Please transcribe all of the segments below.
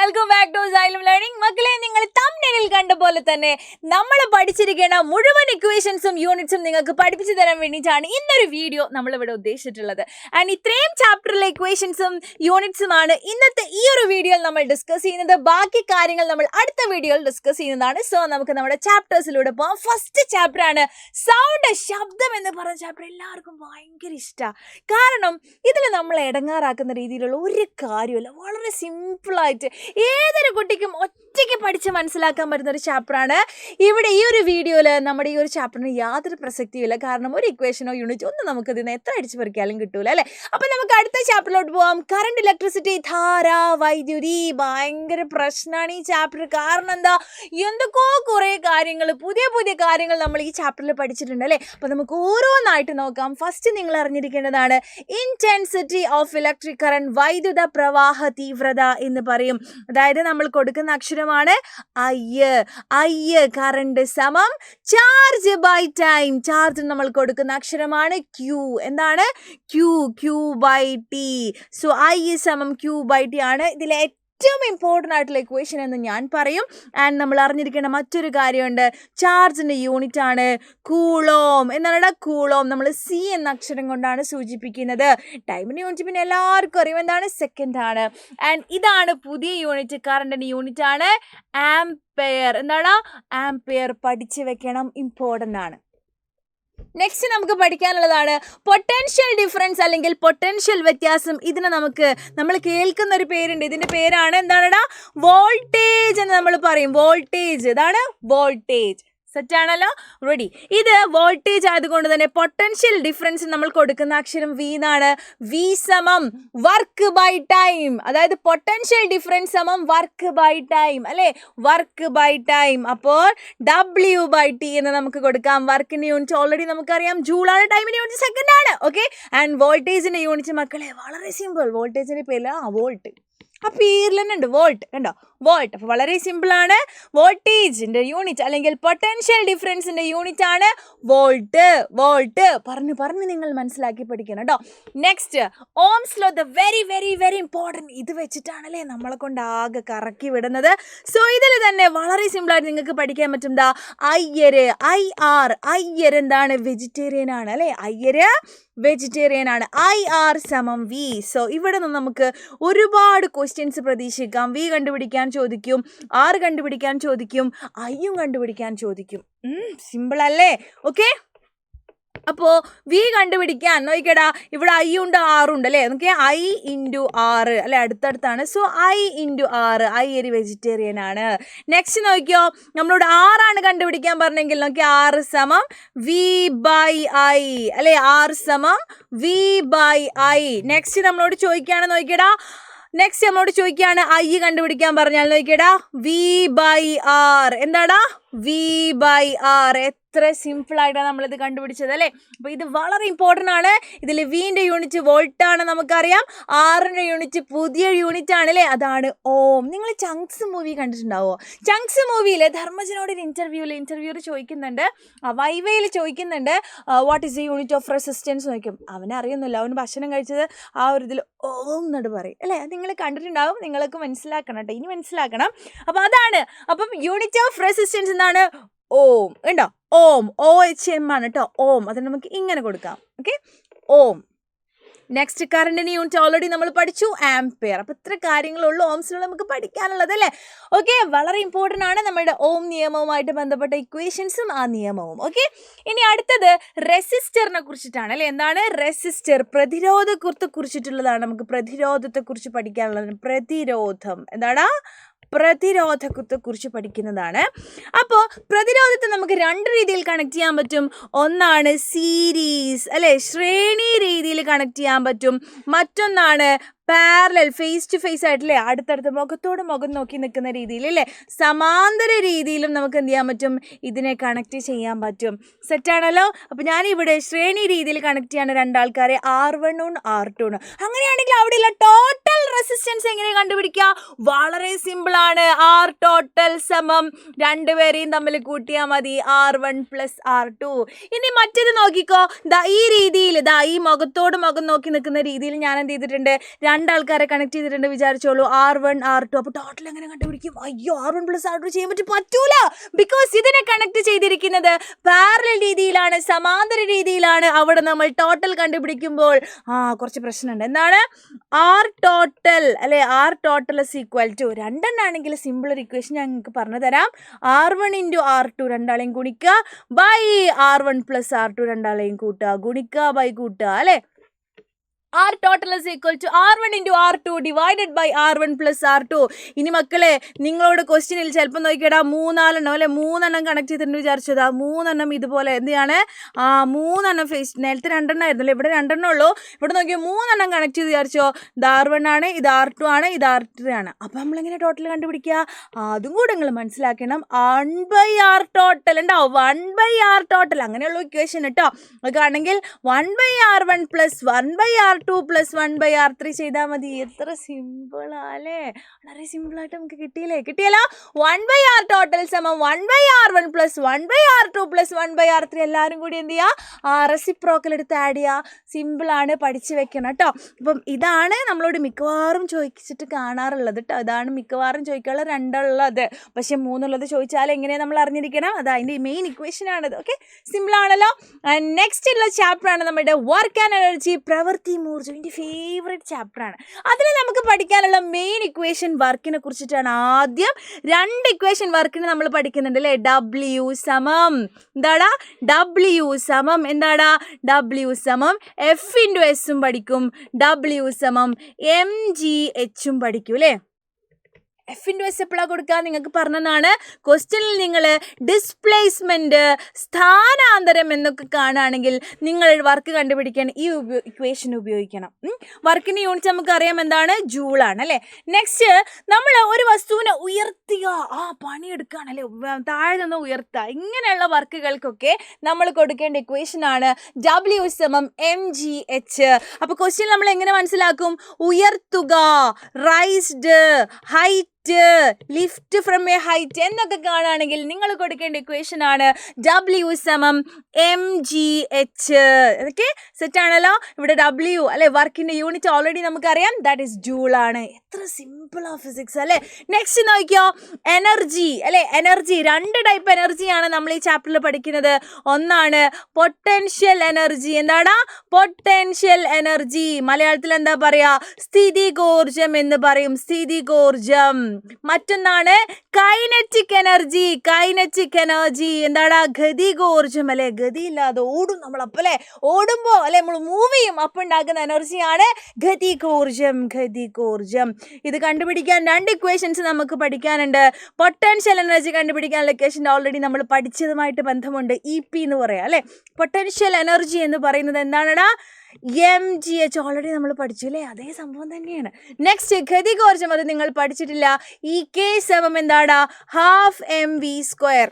Welcome back to Xylem learning. മക്കളെ, നിങ്ങൾ തംബ്നെയിലിൽ കണ്ട പോലെ തന്നെ നമ്മൾ പഠിച്ചിരിക്കുന്ന മുഴുവൻ ഇക്വേഷൻസും യൂണിറ്റ്സും നിങ്ങൾക്ക് പഠിപ്പിച്ചു തരാൻ വേണ്ടിയിട്ടാണ് ഇന്നൊരു വീഡിയോ നമ്മളിവിടെ ഉദ്ദേശിച്ചിട്ടുള്ളത്. ആൻഡ് ഇത്രയും ചാപ്റ്ററിലെ ഇക്വേഷൻസും യൂണിറ്റ്സുമാണ് ഇന്നത്തെ ഈ ഒരു വീഡിയോയിൽ നമ്മൾ ഡിസ്കസ് ചെയ്യുന്നത്. ബാക്കി കാര്യങ്ങൾ നമ്മൾ അടുത്ത വീഡിയോയിൽ ഡിസ്കസ് ചെയ്യുന്നതാണ്. സോ നമുക്ക് നമ്മുടെ ചാപ്റ്റേഴ്സിലൂടെ പോകാം. ഫസ്റ്റ് ചാപ്റ്റർ ആണ് സൗണ്ട്, ശബ്ദം എന്ന് പറയുന്ന ചാപ്റ്റർ. എല്ലാവർക്കും ഭയങ്കര ഇഷ്ടമാണ്. കാരണം ഇതിൽ നമ്മൾ ഇടങ്ങാറാക്കുന്ന രീതിയിലുള്ള ഒരു കാര്യമില്ല. വളരെ സിമ്പിളായിട്ട് ഏതൊരു കുട്ടിക്കും ഒറ്റയ്ക്ക് പഠിച്ച് മനസ്സിലാക്കാൻ പറ്റുന്ന ഒരു ചാപ്റ്ററാണ്. ഇവിടെ ഈ ഒരു വീഡിയോയിൽ നമ്മുടെ ഈ ഒരു ചാപ്റ്ററിന് യാതൊരു പ്രസക്തിയില്ല. കാരണം ഒരു ഇക്വേഷനോ യൂണിറ്റോ ഒന്നും നമുക്ക് ഇതിന് എത്ര അടിച്ചു പറിക്കാലും കിട്ടൂല അല്ലേ. അപ്പം നമുക്ക് അടുത്ത ചാപ്റ്ററിലോട്ട് പോകാം. കറണ്ട്, ഇലക്ട്രിസിറ്റി, ധാര, വൈദ്യുതി. ഭയങ്കര പ്രശ്നമാണ് ഈ ചാപ്റ്റർ. കാരണം എന്താ, എന്തൊക്കെയോ കുറേ കാര്യങ്ങൾ, പുതിയ പുതിയ കാര്യങ്ങൾ നമ്മൾ ഈ ചാപ്റ്ററിൽ പഠിച്ചിട്ടുണ്ട് അല്ലേ. അപ്പം നമുക്ക് ഓരോന്നായിട്ട് നോക്കാം. ഫസ്റ്റ് നിങ്ങൾ അറിഞ്ഞിരിക്കേണ്ടതാണ് ഇൻറ്റൻസിറ്റി ഓഫ് ഇലക്ട്രിക് കറണ്ട്, വൈദ്യുത പ്രവാഹ തീവ്രത എന്ന് പറയും. അതായത് നമ്മൾ കൊടുക്കുന്ന അക്ഷരമാണ് ഐ. കറണ്ട് സമം ചാർജ് ബൈ ടൈം. ചാർജ് നമ്മൾ കൊടുക്കുന്ന അക്ഷരമാണ് ക്യൂ. എന്താണ്? Q by T. So I സമം ക്യൂ ബൈ ടി ആണ് ഇതിലെ ഏറ്റവും ഇമ്പോർട്ടൻ്റ് ആയിട്ടുള്ള ഇക്വേഷൻ എന്ന് ഞാൻ പറയും. ആൻഡ് നമ്മൾ അറിഞ്ഞിരിക്കേണ്ട മറ്റൊരു കാര്യമുണ്ട്. ചാർജിൻ്റെ യൂണിറ്റ് ആണ് കൂളോം. എന്താണ് കൂളോം? നമ്മൾ സി എന്ന അക്ഷരം കൊണ്ടാണ് സൂചിപ്പിക്കുന്നത്. ടൈമിൻ്റെ യൂണിറ്റ് പിന്നെ എല്ലാവർക്കും അറിയും, എന്താണ്? സെക്കൻഡ് ആണ്. ആൻഡ് ഇതാണ് പുതിയ യൂണിറ്റ്. കറണ്ടിൻ്റെ യൂണിറ്റ് ആണ് ആംപെയർ. എന്താണ്? ആംപെയർ. പഠിച്ചു വെക്കണം, ഇമ്പോർട്ടൻ്റ് ആണ്. നെക്സ്റ്റ് നമുക്ക് പഠിക്കാനുള്ളതാണ് പൊട്ടൻഷ്യൽ ഡിഫറൻസ് അല്ലെങ്കിൽ പൊട്ടൻഷ്യൽ വ്യത്യാസം. ഇതിനെ നമ്മൾ കേൾക്കുന്ന ഒരു പേരുണ്ട്. ഇതിൻ്റെ പേരാണ് എന്താണെടാ? വോൾട്ടേജ് എന്ന് നമ്മൾ പറയും. വോൾട്ടേജ്. ഇതാണ് വോൾട്ടേജ്. സെറ്റാണല്ലോ, റെഡി. ഇത് വോൾട്ടേജ് ആയതുകൊണ്ട് തന്നെ പൊട്ടൻഷ്യൽ ഡിഫറൻസ് നമ്മൾ കൊടുക്കുന്ന അക്ഷരം വി എന്നാണ്. വി സമം വർക്ക് ബൈ ടൈം. അതായത് പൊട്ടൻഷ്യൽ ഡിഫറൻസ് സമം വർക്ക് ബൈ ടൈം അല്ലേ. Work by time. അപ്പോൾ ഡബ്ല്യു ബൈ ടി എന്ന് നമുക്ക് കൊടുക്കാം. വർക്കിൻ്റെ യൂണിറ്റ് ഓൾറെഡി നമുക്കറിയാം, ജൂളാണ്. ടൈമിൻ്റെ യൂണിറ്റ് സെക്കൻഡ് ആണ്. ഓക്കെ. ആൻഡ് വോൾട്ടേജിൻ്റെ യൂണിറ്റ് മക്കളെ വളരെ സിമ്പിൾ. വോൾട്ടേജിൻ്റെ പേര് വോൾട്ട്. ആ പേരിൽ തന്നെ ഉണ്ട് വോൾട്ട്. കണ്ടോ? വോൾട്ട്. അപ്പോൾ വളരെ സിമ്പിളാണ്. വോൾട്ടേജിൻ്റെ യൂണിറ്റ് അല്ലെങ്കിൽ പൊട്ടൻഷ്യൽ ഡിഫറൻസിൻ്റെ യൂണിറ്റ് ആണ് വോൾട്ട്. പറഞ്ഞു നിങ്ങൾ മനസ്സിലാക്കി പഠിക്കണം കേട്ടോ. Next Ohm's law, the very very very important. ഇത് വെച്ചിട്ടാണല്ലേ നമ്മളെ കൊണ്ട് ആകെ കറക്കി വിടുന്നത്. സോ ഇതിൽ തന്നെ വളരെ സിമ്പിളായിട്ട് നിങ്ങൾക്ക് പഠിക്കാൻ പറ്റും. അയ്യര്, അയ്യർ എന്താണ്? വെജിറ്റേറിയൻ ആണ് അല്ലേ. അയ്യര് വെജിറ്റേറിയൻ ആണ്. IR സമം V. സോ ഇവിടെ നിന്ന് നമുക്ക് ഒരുപാട് ക്വസ്റ്റ്യൻസ് പ്രതീക്ഷിക്കാം. V കണ്ടുപിടിക്കാൻ ചോദിക്കും, R കണ്ടുപിടിക്കാൻ ചോദിക്കും, ഐയും കണ്ടുപിടിക്കാൻ ചോദിക്കും. സിമ്പിൾ അല്ലേ? ഓക്കെ. അപ്പോൾ വി കണ്ടുപിടിക്കാൻ നോക്കിക്കടാ, ഇവിടെ ഐ ഉണ്ട്, ആറുണ്ട് അല്ലേ. നോക്കിയാൽ I × R അല്ലെ, അടുത്തടുത്താണ്. So I × R. ഐ ഒരു വെജിറ്റേറിയൻ ആണ്. നെക്സ്റ്റ് നോക്കിയോ, നമ്മളോട് ആറാണ് കണ്ടുപിടിക്കാൻ പറഞ്ഞെങ്കിൽ നോക്കിയാൽ R സമം V/I അല്ലെ. R സമം V/I. നെക്സ്റ്റ് നമ്മളോട് ചോദിക്കുകയാണ്, നോക്കിയടാ, ഐ കണ്ടുപിടിക്കാൻ പറഞ്ഞാൽ നോക്കിയടാ V/R. എന്താടാ? V/R. എത്ര സിമ്പിളായിട്ടാണ് നമ്മളിത് കണ്ടുപിടിച്ചത് അല്ലേ. അപ്പോൾ ഇത് വളരെ ഇമ്പോർട്ടൻ്റ് ആണ്. ഇതിൽ വിൻ്റെ യൂണിറ്റ് വോൾട്ടാണ് നമുക്കറിയാം. ആറിൻ്റെ യൂണിറ്റ് പുതിയ യൂണിറ്റ് ആണ് അല്ലേ, അതാണ് ഓം. നിങ്ങൾ ചങ്ക്സ് മൂവി കണ്ടിട്ടുണ്ടാവോ? ചങ്ക്സ് മൂവിയിൽ ധർമ്മജനോട് ഒരു ഇൻ്റർവ്യൂർ ചോദിക്കുന്നുണ്ട്, വൈവയിൽ ചോദിക്കുന്നുണ്ട്, what is the unit of resistance നോക്കും. അവനറിയുന്നില്ല, അവന് ഭക്ഷണം കഴിച്ചത് ആ ഒരു ഇതിൽ ഓം എന്നോട് പറയും അല്ലേ. അത് നിങ്ങൾ കണ്ടിട്ടുണ്ടാവും. നിങ്ങൾക്ക് മനസ്സിലാക്കണം കേട്ടോ, ഇനി മനസ്സിലാക്കണം. അപ്പോൾ അതാണ്. അപ്പം യൂണിറ്റ് ഓഫ് റെസിസ്റ്റൻസ് എന്താണ്? ഓം. ഉണ്ടോ? ഓം. OHM ആണ് കേട്ടോ, ഓം. അതിന് നമുക്ക് ഇങ്ങനെ കൊടുക്കാം. ഓക്കെ, ഓം. നെക്സ്റ്റ് കറണ്ടിൻ്റെ യൂണിറ്റ് ഓൾറെഡി നമ്മൾ പഠിച്ചു, ആംപെയർ. അപ്പോൾ ഇത്ര കാര്യങ്ങളുള്ളൂ ഓംസിലുള്ള നമുക്ക് പഠിക്കാനുള്ളത് അല്ലേ. ഓക്കെ, വളരെ ഇമ്പോർട്ടൻ്റ് ആണ് നമ്മുടെ ഓം നിയമവുമായിട്ട് ബന്ധപ്പെട്ട ഇക്വേഷൻസും ആ നിയമവും. ഓക്കെ, ഇനി അടുത്തത് റെസിസ്റ്ററിനെ കുറിച്ചിട്ടാണ് അല്ലേ. എന്താണ് റെസിസ്റ്റർ? പ്രതിരോധത്തെ കുറിച്ചിട്ടുള്ളതാണ്. നമുക്ക് പ്രതിരോധത്തെക്കുറിച്ച് പഠിക്കാനുള്ളത്. പ്രതിരോധം എന്താണ്? പ്രതിരോധത്തെക്കുറിച്ച് പഠിക്കുന്നതാണ്. അപ്പോൾ പ്രതിരോധത്തെ നമുക്ക് രണ്ട് രീതിയിൽ കണക്ട് ചെയ്യാൻ പറ്റും. ഒന്നാണ് സീരീസ് അല്ലേ, ശ്രേണി രീതിയിൽ കണക്ട് ചെയ്യാൻ പറ്റും. മറ്റൊന്നാണ് പാരലൽ, ഫേസ് ടു ഫേസ് ആയിട്ടല്ലേ, അടുത്തടുത്ത് മുഖത്തോട് മുഖം നോക്കി നിൽക്കുന്ന രീതിയിൽ അല്ലേ. സമാന്തര രീതിയിലും നമുക്ക് എന്ത് ചെയ്യാൻ പറ്റും? ഇതിനെ കണക്ട് ചെയ്യാൻ പറ്റും. സെറ്റാണല്ലോ. അപ്പോൾ ഞാനിവിടെ ശ്രേണി രീതിയിൽ കണക്ട് ചെയ്യാണ് രണ്ടാൾക്കാരെ, R1 R2. അങ്ങനെയാണെങ്കിൽ അവിടെയുള്ള ടോട്ടൽ റെസിസ്റ്റൻസ് എങ്ങനെ കണ്ടുപിടിക്കുക? വളരെ സിമ്പിളാണ്. R ടോട്ടൽ സമം രണ്ടുപേരെയും തമ്മിൽ കൂട്ടിയാൽ മതി, R1 + R2. ഇനി മറ്റേത് നോക്കിക്കോ, ഈ രീതിയിൽ, ഈ മുഖത്തോട് മുഖം നോക്കി നിൽക്കുന്ന രീതിയിൽ ഞാൻ എന്ത് ചെയ്തിട്ടുണ്ട്? രണ്ടാൾക്കാരെ കണക്ട് ചെയ്തിട്ടുണ്ട് വിചാരിച്ചോളൂ, R1 R2. അപ്പോൾ ടോട്ടൽ എങ്ങനെ കണ്ടുപിടിക്കും? അയ്യോ, R1 + R2 ചെയ്യാൻ പറ്റൂല. ബിക്കോസ് ഇതിനെ കണക്ട് ചെയ്തിരിക്കുന്നത് പാരലൽ രീതിയിലാണ്, സമാന്തര രീതിയിലാണ്. അവിടെ നമ്മൾ ടോട്ടൽ കണ്ടുപിടിക്കുമ്പോൾ കുറച്ച് പ്രശ്നമുണ്ട്. എന്താണ് R total അല്ലെ? R total is equal to, രണ്ടെണ്ണാണെങ്കിൽ സിമ്പിൾ ഒരു ഇക്വേഷൻ ഞാൻ നിങ്ങൾക്ക് പറഞ്ഞു തരാം. R1 × R2 രണ്ടാളെയും ഗുണിക്കുക ബൈ R1 + R2 രണ്ടാളെയും കൂട്ടുക, ഗുണിക്കുക ബൈ കൂട്ടുക അല്ലേ? R total is equal to R1 × R2 divided by R1 + R2. ഇനി മക്കളെ, നിങ്ങളോട് ക്വസ്റ്റ്യനിൽ ചിലപ്പോൾ നോക്കിയിടാ 3-4 അല്ലെ, 3 കണക്ട് ചെയ്തിട്ടുണ്ട് വിചാരിച്ചതാ. 3 ഇതുപോലെ എന്താണ് 3 ഫേസ്. നേരത്തെ 2 ആയിരുന്നല്ലോ, ഇവിടെ 2 ഉള്ളൂ. ഇവിടെ നോക്കിയാൽ 3 കണക്ട് ചെയ്ത് വിചാരിച്ചോ. ഇത് R1 ആണ്, ഇത് R2 ആണ്, ഇത് R3 ആണ്. അപ്പം നമ്മളെങ്ങനെ ടോട്ടൽ കണ്ടുപിടിക്കുക? അതും കൂടെ നിങ്ങൾ മനസ്സിലാക്കണം. 1/R total ഉണ്ടാവും, 1/R total അങ്ങനെയുള്ള ഇക്വേഷൻ കേട്ടോ. ഒക്കെ ആണെങ്കിൽ 1/R1 + 1/R2 + 1/R3 ചെയ്താൽ മതി. എത്ര സിമ്പിളാ അല്ലേ? വളരെ സിമ്പിളായിട്ട് നമുക്ക് കിട്ടിയല്ലോ. 1/R total = 1/R1 + 1/R2 + 1/R3. എല്ലാവരും കൂടി എന്ത് ചെയ്യുക? റെസിപ്രോക്കൽ എടുത്ത് ആഡ് ചെയ്യുക. സിമ്പിളാണ്, പഠിച്ചു വെക്കണം കേട്ടോ. അപ്പം ഇതാണ് നമ്മളോട് മിക്കവാറും ചോദിച്ചിട്ട് കാണാറുള്ളത് കേട്ടോ. ഇതാണ് മിക്കവാറും ചോദിക്കാനുള്ള 2 ഉള്ളത്. പക്ഷെ 3 ചോദിച്ചാൽ എങ്ങനെയാണ് നമ്മൾ അറിഞ്ഞിരിക്കണം? അത് അതിൻ്റെ മെയിൻ ഇക്വേഷൻ ആണത്. ഓക്കെ, സിമ്പിളാണല്ലോ. നെക്സ്റ്റ് ഉള്ള ചാപ്റ്ററാണ് നമ്മുടെ വർക്ക് ആൻഡ് എനർജി, പ്രവൃത്തി ഊർജ്ജം. എൻ്റെ ഫേവറേറ്റ് ചാപ്റ്ററാണ്. അതിൽ നമുക്ക് പഠിക്കാനുള്ള മെയിൻ ഇക്വേഷൻ വർക്കിനെ കുറിച്ചിട്ടാണ്. ആദ്യം 2 ഇക്വേഷൻ വർക്കിന് നമ്മൾ പഠിക്കുന്നുണ്ട് അല്ലേ? W സമം എന്താടാ? W സമം എന്താടാ? W സമം F × S പഠിക്കും, W സമം mgh പഠിക്കും അല്ലേ? F × S എപ്പോഴാണ് കൊടുക്കുക? നിങ്ങൾക്ക് പറഞ്ഞതാണ്. ക്വസ്റ്റ്യനിൽ നിങ്ങൾ ഡിസ്പ്ലേസ്മെൻറ്റ്, സ്ഥാനാന്തരം എന്നൊക്കെ കാണുകയാണെങ്കിൽ നിങ്ങൾ വർക്ക് കണ്ടുപിടിക്കാൻ ഈ ഇക്വേഷൻ ഉപയോഗിക്കണം. വർക്കിൻ്റെ യൂണിറ്റ് നമുക്കറിയാം എന്താണ്? ജൂളാണ് അല്ലേ? നെക്സ്റ്റ്, നമ്മൾ ഒരു വസ്തുവിനെ ഉയർത്തുക, പണിയെടുക്കുകയാണ് അല്ലേ? താഴെ നിന്ന് ഉയർത്തുക. ഇങ്ങനെയുള്ള വർക്കുകൾക്കൊക്കെ നമ്മൾ കൊടുക്കേണ്ട ഇക്വേഷനാണ് W സമം mgh. അപ്പോൾ ക്വസ്റ്റ്യൻ നമ്മൾ എങ്ങനെ മനസ്സിലാക്കും? ഉയർത്തുക, raised, height, lift from A height എന്നൊക്കെ കാണുകയാണെങ്കിൽ നിങ്ങൾ കൊടുക്കേണ്ട ഇക്വേഷൻ ആണ് W സമം mgh. ഓക്കെ, സെറ്റ് ആണല്ലോ. ഇവിടെ W അല്ലെ, വർക്കിന്റെ യൂണിറ്റ് ഓൾറെഡി നമുക്കറിയാം, ദാറ്റ് ഈസ് ജൂൾ ആണ്. എത്ര സിമ്പിൾ ആ ഫിസിക്സ് അല്ലേ? നെക്സ്റ്റ് നോക്കിയോ, എനർജി അല്ലെ? എനർജി 2 ടൈപ്പ് എനർജിയാണ് നമ്മൾ ഈ ചാപ്റ്ററിൽ പഠിക്കുന്നത്. ഒന്നാണ് പൊട്ടൻഷ്യൽ എനർജി. എന്താണ് പൊട്ടൻഷ്യൽ എനർജി? മലയാളത്തിൽ എന്താ പറയാ? സ്ഥിതികോർജം എന്ന് പറയും, സ്ഥിതികോർജം. മറ്റൊന്നാണ് കൈനറ്റിക് എനർജി. കൈനറ്റിക് എനർജി എന്താണ്? ഗതികോർജം അല്ലെ? ഗതിയില്ലാതെ ഓടും നമ്മൾ, അപ്പല്ലേ ഓടുമ്പോൾ അല്ലെ നമ്മൾ മൂവ് ചെയ്യും, അപ്പം ഉണ്ടാക്കുന്ന എനർജിയാണ് ഗതികോർജം. ഗതികോർജം ഇത് കണ്ടുപിടിക്കാൻ 2 ഇക്വേഷൻസ് നമുക്ക് പഠിക്കാനുണ്ട്. പൊട്ടൻഷ്യൽ എനർജി കണ്ടുപിടിക്കാനുള്ള ഇക്വേഷൻ ഓൾറെഡി നമ്മൾ പഠിച്ചതുമായിട്ട് ബന്ധമുണ്ട്. EP എന്ന് പറയാം അല്ലെ? പൊട്ടൻഷ്യൽ എനർജി എന്ന് പറയുന്നത് എന്താണെടാ? mgh ഓൾറെഡി നമ്മൾ പഠിച്ചു അല്ലേ? അതേ സംഭവം തന്നെയാണ്. നെക്സ്റ്റ് ഗതികോർജം, അത് നിങ്ങൾ പഠിച്ചിട്ടില്ല. K സമം എന്താടാ? ½ mv².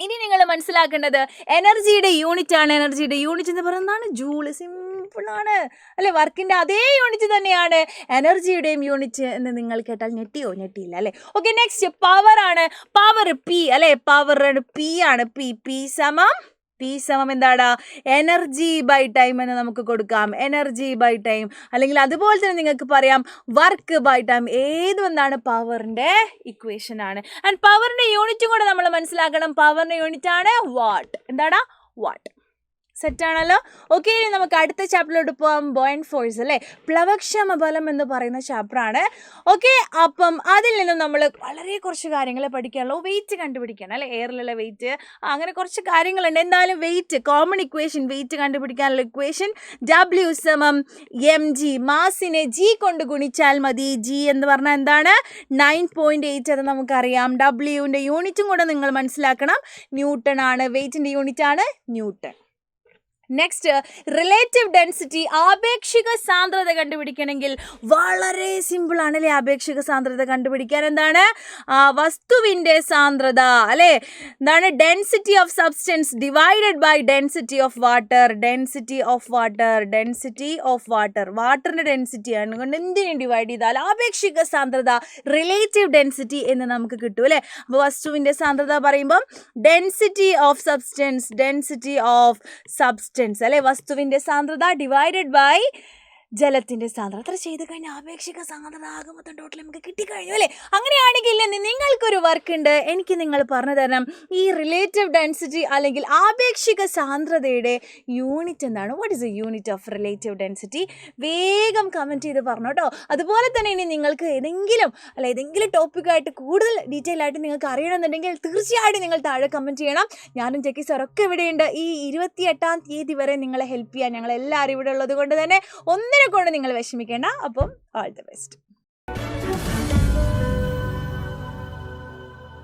ഇനി നിങ്ങൾ മനസ്സിലാക്കേണ്ടത് എനർജിയുടെ യൂണിറ്റ് ആണ്. എനർജിയുടെ യൂണിറ്റ് എന്ന് പറയുന്നതാണ് ജൂൾ. സിമ്പിളാണ് അല്ലെ? വർക്കിന്റെ അതേ യൂണിറ്റ് തന്നെയാണ് എനർജിയുടെയും യൂണിറ്റ് എന്ന് നിങ്ങൾ കേട്ടാൽ ഞെട്ടിയില്ല അല്ലെ? ഓക്കെ, നെക്സ്റ്റ് പവർ ആണ്. പവർ P അല്ലെ? പവർ P ആണ്. P സമം എന്താടാ? എനർജി ബൈ ടൈം എന്ന് നമുക്ക് കൊടുക്കാം. എനർജി ബൈ ടൈം, അല്ലെങ്കിൽ അതുപോലെ തന്നെ നിങ്ങൾക്ക് പറയാം വർക്ക് ബൈ ടൈം. ഏതും എന്താണ്? പവറിന്റെ ഇക്വേഷൻ ആണ്. ആൻഡ് പവറിന്റെ യൂണിറ്റും കൂടെ നമ്മൾ മനസ്സിലാക്കണം. പവറിന്റെ യൂണിറ്റ് ആണ് വാട്ട്. എന്താടാ? വാട്ട്. സെറ്റ് ആണല്ലോ. ഓക്കെ, ഇനി നമുക്ക് അടുത്ത ചാപ്റ്ററിലോട്ട് പോകാം. ബോയന്റ് ഫോഴ്സ് അല്ലേ? പ്ലവക്ഷമ ബലം എന്ന് പറയുന്ന ചാപ്റ്ററാണ്. ഓക്കെ, അപ്പം അതിൽ നിന്നും നമ്മൾ വളരെ കുറച്ച് കാര്യങ്ങൾ പഠിക്കാനുള്ളൂ. വെയിറ്റ് കണ്ടുപിടിക്കണം അല്ലെ? എയറിലുള്ള വെയിറ്റ്, അങ്ങനെ കുറച്ച് കാര്യങ്ങളുണ്ട്. എന്തായാലും വെയിറ്റ്, കോമൺ ഇക്വേഷൻ, വെയിറ്റ് കണ്ടുപിടിക്കാനുള്ള ഇക്വേഷൻ W സമം mg. മാസിനെ G കൊണ്ട് ഗുണിച്ചാൽ മതി. G എന്ന് പറഞ്ഞാൽ എന്താണ്? 9.8. അത് നമുക്കറിയാം. Wന്റെ യൂണിറ്റും കൂടെ നിങ്ങൾ മനസ്സിലാക്കണം. ന്യൂട്ടൺ ആണ്. വെയിറ്റിന്റെ യൂണിറ്റ് ആണ് ന്യൂട്ടൺ. നെക്സ്റ്റ്, റിലേറ്റീവ് ഡെൻസിറ്റി, ആപേക്ഷിക സാന്ദ്രത കണ്ടുപിടിക്കണമെങ്കിൽ വളരെ സിമ്പിൾ ആണ് അല്ലേ? ആപേക്ഷിക സാന്ദ്രത കണ്ടുപിടിക്കാൻ എന്താണ്? വസ്തുവിൻ്റെ സാന്ദ്രത അല്ലേ? എന്താണ്? Density of substance divided by density of water. Density of water, density of water, വാട്ടറിൻ്റെ ഡെൻസിറ്റി ആണ് കൊണ്ട് എന്തിനും ഡിവൈഡ് ചെയ്താൽ ആപേക്ഷിക സാന്ദ്രത, റിലേറ്റീവ് ഡെൻസിറ്റി എന്ന് നമുക്ക് കിട്ടും അല്ലേ? അപ്പോൾ വസ്തുവിൻ്റെ സാന്ദ്രത പറയുമ്പം density of substance, density of substance അല്ലെ? വസ്തുവിൻ്റെ സാന്ദ്രത ഡിവൈഡഡ് ബൈ ജലത്തിന്റെ സാന്ദ്രത അത്ര ചെയ്ത് കഴിഞ്ഞാൽ ആപേക്ഷിക സാന്ദ്രത ആകെ മൊത്തം ടോട്ടൽ നമുക്ക് കിട്ടിക്കഴിഞ്ഞു അല്ലേ? അങ്ങനെയാണെങ്കിൽ നിങ്ങൾക്കൊരു വർക്ക് ഉണ്ട്, എനിക്ക് നിങ്ങൾ പറഞ്ഞു തരണം ഈ റിലേറ്റീവ് ഡെൻസിറ്റി അല്ലെങ്കിൽ ആപേക്ഷിക സാന്ദ്രതയുടെ യൂണിറ്റ് എന്താണ്? What is A unit of relative density? വേഗം കമൻറ്റ് ചെയ്ത് പറഞ്ഞു കേട്ടോ. അതുപോലെ തന്നെ ഇനി നിങ്ങൾക്ക് ഏതെങ്കിലും ടോപ്പിക്കായിട്ട് കൂടുതൽ ഡീറ്റെയിൽ ആയിട്ട് നിങ്ങൾക്ക് അറിയണമെന്നുണ്ടെങ്കിൽ തീർച്ചയായിട്ടും നിങ്ങൾ താഴെ കമൻറ്റ് ചെയ്യണം. ഞാനും ജക്കി സാറൊക്കെ ഇവിടെയുണ്ട്. ഈ 28-ാം തീയതി വരെ നിങ്ങളെ ഹെൽപ്പ് ചെയ്യാൻ ഞങ്ങൾ എല്ലാവരും ഇവിടെ ഉള്ളത് കൊണ്ട് തന്നെ ഒന്നിനെ കൊണ്ട് നിങ്ങൾ വിഷമിക്കേണ്ട. അപ്പം ഓൾ ദി ബെസ്റ്റ്.